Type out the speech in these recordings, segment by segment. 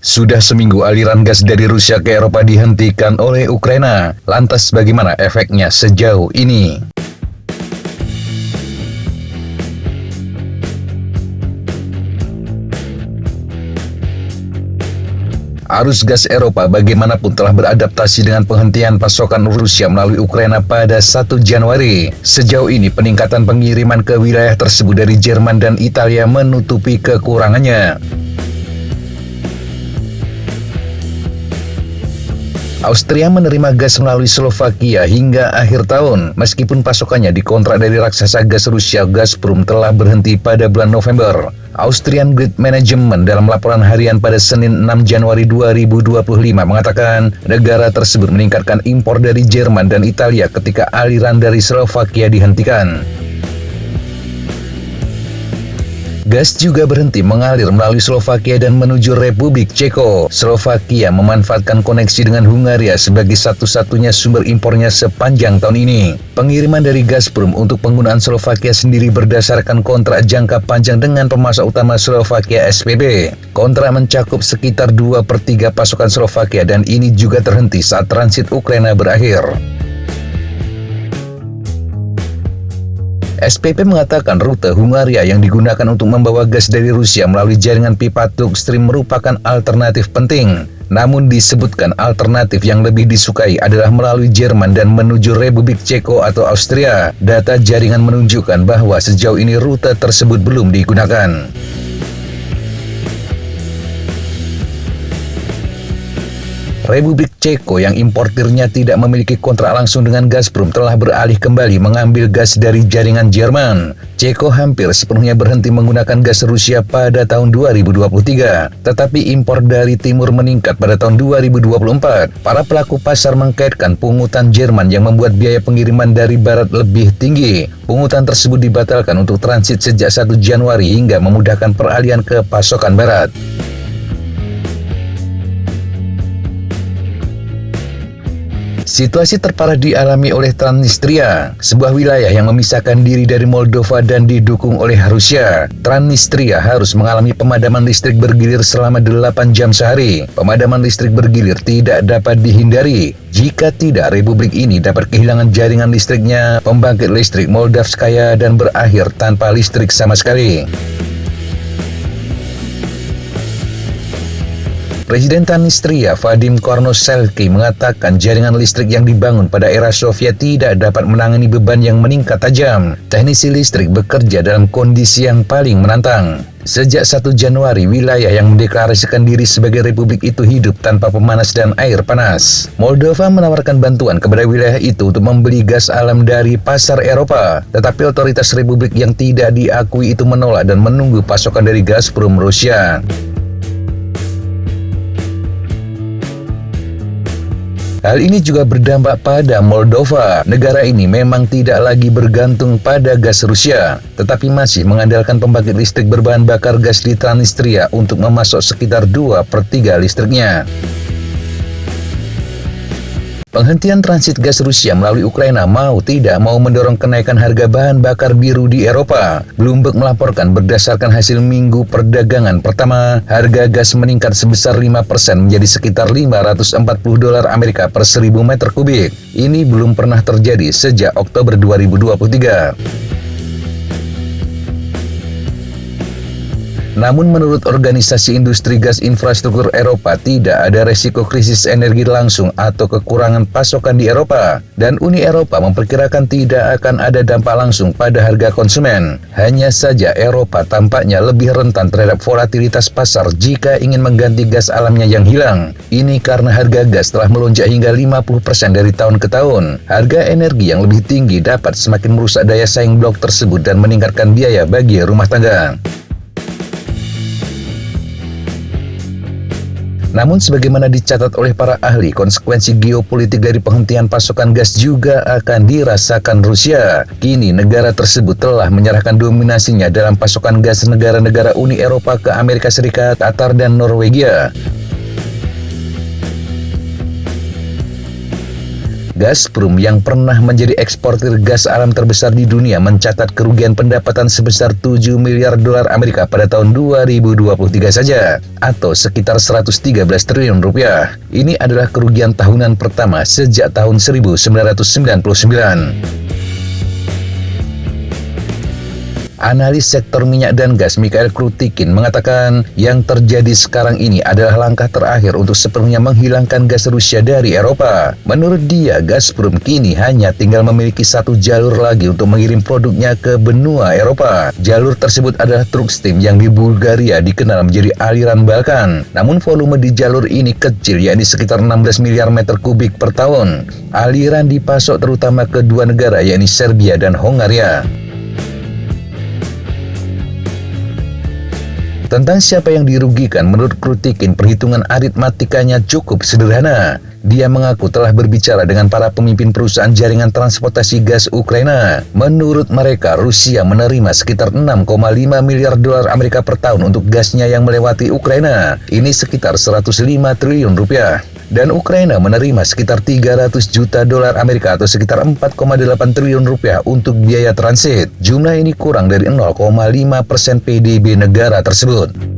Sudah seminggu aliran gas dari Rusia ke Eropa dihentikan oleh Ukraina. Lantas bagaimana efeknya sejauh ini? Arus gas Eropa bagaimanapun telah beradaptasi dengan penghentian pasokan Rusia melalui Ukraina pada 1 Januari. Sejauh ini peningkatan pengiriman ke wilayah tersebut dari Jerman dan Italia menutupi kekurangannya. Austria menerima gas melalui Slovakia hingga akhir tahun, meskipun pasokannya dikontrak dari raksasa gas Rusia Gazprom telah berhenti pada bulan November. Austrian Grid Management dalam laporan harian pada Senin 6 Januari 2025 mengatakan negara tersebut meningkatkan impor dari Jerman dan Italia ketika aliran dari Slovakia dihentikan. Gas juga berhenti mengalir melalui Slovakia dan menuju Republik Ceko. Slovakia memanfaatkan koneksi dengan Hungaria sebagai satu-satunya sumber impornya sepanjang tahun ini. Pengiriman dari Gazprom untuk penggunaan Slovakia sendiri berdasarkan kontrak jangka panjang dengan pemasok utama Slovakia SPB. Kontrak mencakup sekitar 2/3 pasokan Slovakia dan ini juga terhenti saat transit Ukraina berakhir. SPP mengatakan rute Hungaria yang digunakan untuk membawa gas dari Rusia melalui jaringan pipa Tug Stream merupakan alternatif penting. Namun disebutkan alternatif yang lebih disukai adalah melalui Jerman dan menuju Republik Ceko atau Austria. Data jaringan menunjukkan bahwa sejauh ini rute tersebut belum digunakan. Republik Ceko yang importirnya tidak memiliki kontrak langsung dengan Gazprom telah beralih kembali mengambil gas dari jaringan Jerman. Ceko hampir sepenuhnya berhenti menggunakan gas Rusia pada tahun 2023, tetapi impor dari timur meningkat pada tahun 2024. Para pelaku pasar mengkaitkan pungutan Jerman yang membuat biaya pengiriman dari barat lebih tinggi. Pungutan tersebut dibatalkan untuk transit sejak 1 Januari hingga memudahkan peralihan ke pasokan barat. Situasi terparah dialami oleh Transnistria, sebuah wilayah yang memisahkan diri dari Moldova dan didukung oleh Rusia. Transnistria harus mengalami pemadaman listrik bergilir selama 8 jam sehari. Pemadaman listrik bergilir tidak dapat dihindari. Jika tidak, republik ini dapat kehilangan jaringan listriknya, pembangkit listrik Moldavskaya, dan berakhir tanpa listrik sama sekali. Presiden Transnistria Vadim Kornoselki mengatakan jaringan listrik yang dibangun pada era Soviet tidak dapat menangani beban yang meningkat tajam. Teknisi listrik bekerja dalam kondisi yang paling menantang. Sejak 1 Januari, wilayah yang mendeklarasikan diri sebagai republik itu hidup tanpa pemanas dan air panas. Moldova menawarkan bantuan kepada wilayah itu untuk membeli gas alam dari pasar Eropa, tetapi otoritas republik yang tidak diakui itu menolak dan menunggu pasokan dari Gazprom Rusia. Hal ini juga berdampak pada Moldova. Negara ini memang tidak lagi bergantung pada gas Rusia, tetapi masih mengandalkan pembangkit listrik berbahan bakar gas di Transnistria untuk memasok sekitar 2/3 listriknya. Penghentian transit gas Rusia melalui Ukraina mau tidak mau mendorong kenaikan harga bahan bakar biru di Eropa. Bloomberg melaporkan berdasarkan hasil minggu perdagangan pertama, harga gas meningkat sebesar 5% menjadi sekitar $540 Amerika per 1000 meter kubik. Ini belum pernah terjadi sejak Oktober 2023. Namun menurut Organisasi Industri Gas Infrastruktur Eropa, tidak ada resiko krisis energi langsung atau kekurangan pasokan di Eropa, dan Uni Eropa memperkirakan tidak akan ada dampak langsung pada harga konsumen. Hanya saja Eropa tampaknya lebih rentan terhadap volatilitas pasar jika ingin mengganti gas alamnya yang hilang. Ini karena harga gas telah melonjak hingga 50% dari tahun ke tahun. Harga energi yang lebih tinggi dapat semakin merusak daya saing blok tersebut dan meningkatkan biaya bagi rumah tangga. Namun sebagaimana dicatat oleh para ahli, konsekuensi geopolitik dari penghentian pasokan gas juga akan dirasakan Rusia. Kini negara tersebut telah menyerahkan dominasinya dalam pasokan gas negara-negara Uni Eropa ke Amerika Serikat, Qatar, dan Norwegia. Gazprom yang pernah menjadi eksportir gas alam terbesar di dunia mencatat kerugian pendapatan sebesar 7 miliar dolar Amerika pada tahun 2023 saja, atau sekitar 113 triliun rupiah. Ini adalah kerugian tahunan pertama sejak tahun 1999. Analis sektor minyak dan gas Mikhail Krutikin mengatakan yang terjadi sekarang ini adalah langkah terakhir untuk sepenuhnya menghilangkan gas Rusia dari Eropa. Menurut dia, Gazprom kini hanya tinggal memiliki satu jalur lagi untuk mengirim produknya ke benua Eropa. Jalur tersebut adalah truk steam yang di Bulgaria dikenal menjadi aliran Balkan. Namun volume di jalur ini kecil, yakni sekitar 16 miliar meter kubik per tahun. Aliran dipasok terutama ke dua negara, yakni Serbia dan Hongaria. Tentang siapa yang dirugikan, menurut Krutikin, perhitungan aritmatikanya cukup sederhana. Dia mengaku telah berbicara dengan para pemimpin perusahaan jaringan transportasi gas Ukraina. Menurut mereka, Rusia menerima sekitar 6,5 miliar dolar Amerika per tahun untuk gasnya yang melewati Ukraina. Ini sekitar 105 triliun rupiah. Dan Ukraina menerima sekitar 300 juta dolar Amerika atau sekitar 4,8 triliun rupiah untuk biaya transit. Jumlah ini kurang dari 0,5% PDB negara tersebut.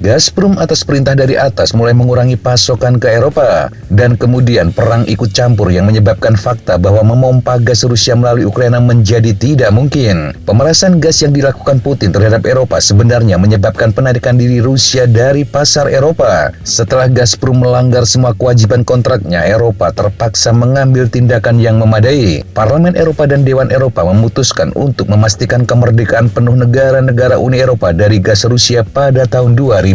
Gazprom atas perintah dari atas mulai mengurangi pasokan ke Eropa, dan kemudian perang ikut campur yang menyebabkan fakta bahwa memompa gas Rusia melalui Ukraina menjadi tidak mungkin. Pemerasan gas yang dilakukan Putin terhadap Eropa sebenarnya menyebabkan penarikan diri Rusia dari pasar Eropa. Setelah Gazprom melanggar semua kewajiban kontraknya, Eropa terpaksa mengambil tindakan yang memadai. Parlemen Eropa dan Dewan Eropa memutuskan untuk memastikan kemerdekaan penuh negara-negara Uni Eropa dari gas Rusia pada tahun 2027.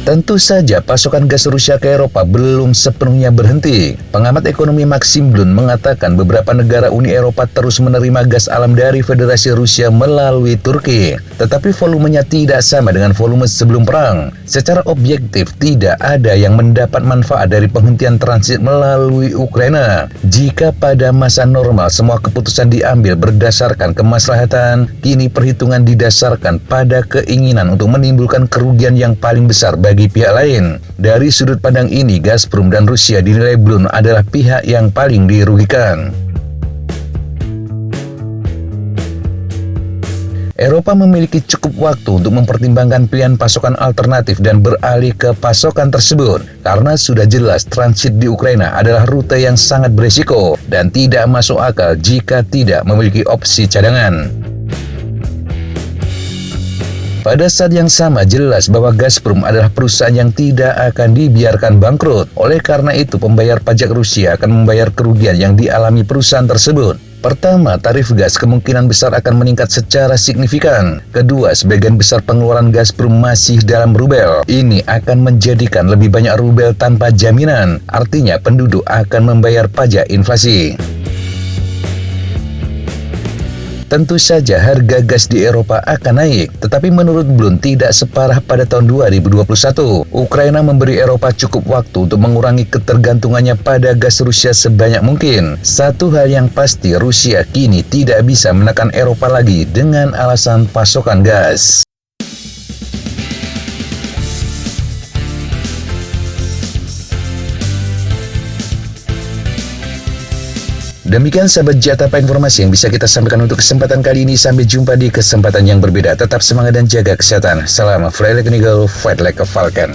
Tentu saja pasokan gas Rusia ke Eropa belum sepenuhnya berhenti. Pengamat ekonomi Maxim Blund mengatakan beberapa negara Uni Eropa terus menerima gas alam dari Federasi Rusia melalui Turki. Tetapi volumenya tidak sama dengan volume sebelum perang. Secara objektif, tidak ada yang mendapat manfaat dari penghentian transit melalui Ukraina. Jika pada masa normal semua keputusan diambil berdasarkan kemaslahatan, kini perhitungan didasarkan pada keinginan untuk menimbulkan kerugian yang paling besar bagi pihak lain. Dari sudut pandang ini, Gazprom dan Rusia dinilai Blund adalah pihak yang paling dirugikan. Eropa memiliki cukup waktu untuk mempertimbangkan pilihan pasokan alternatif dan beralih ke pasokan tersebut, karena sudah jelas transit di Ukraina adalah rute yang sangat berisiko dan tidak masuk akal jika tidak memiliki opsi cadangan. Pada saat yang sama, jelas bahwa Gazprom adalah perusahaan yang tidak akan dibiarkan bangkrut. Oleh karena itu, pembayar pajak Rusia akan membayar kerugian yang dialami perusahaan tersebut. Pertama, tarif gas kemungkinan besar akan meningkat secara signifikan. Kedua, sebagian besar pengeluaran Gazprom masih dalam rubel. Ini akan menjadikan lebih banyak rubel tanpa jaminan. Artinya, penduduk akan membayar pajak inflasi. Tentu saja harga gas di Eropa akan naik, tetapi menurut Blund tidak separah pada tahun 2021. Ukraina memberi Eropa cukup waktu untuk mengurangi ketergantungannya pada gas Rusia sebanyak mungkin. Satu hal yang pasti, Rusia kini tidak bisa menekan Eropa lagi dengan alasan pasokan gas. Demikian sahabat Jatapa informasi yang bisa kita sampaikan untuk kesempatan kali ini. Sampai jumpa di kesempatan yang berbeda. Tetap semangat dan jaga kesehatan. Salam Fly Like an Eagle, Fight Like a Falcon.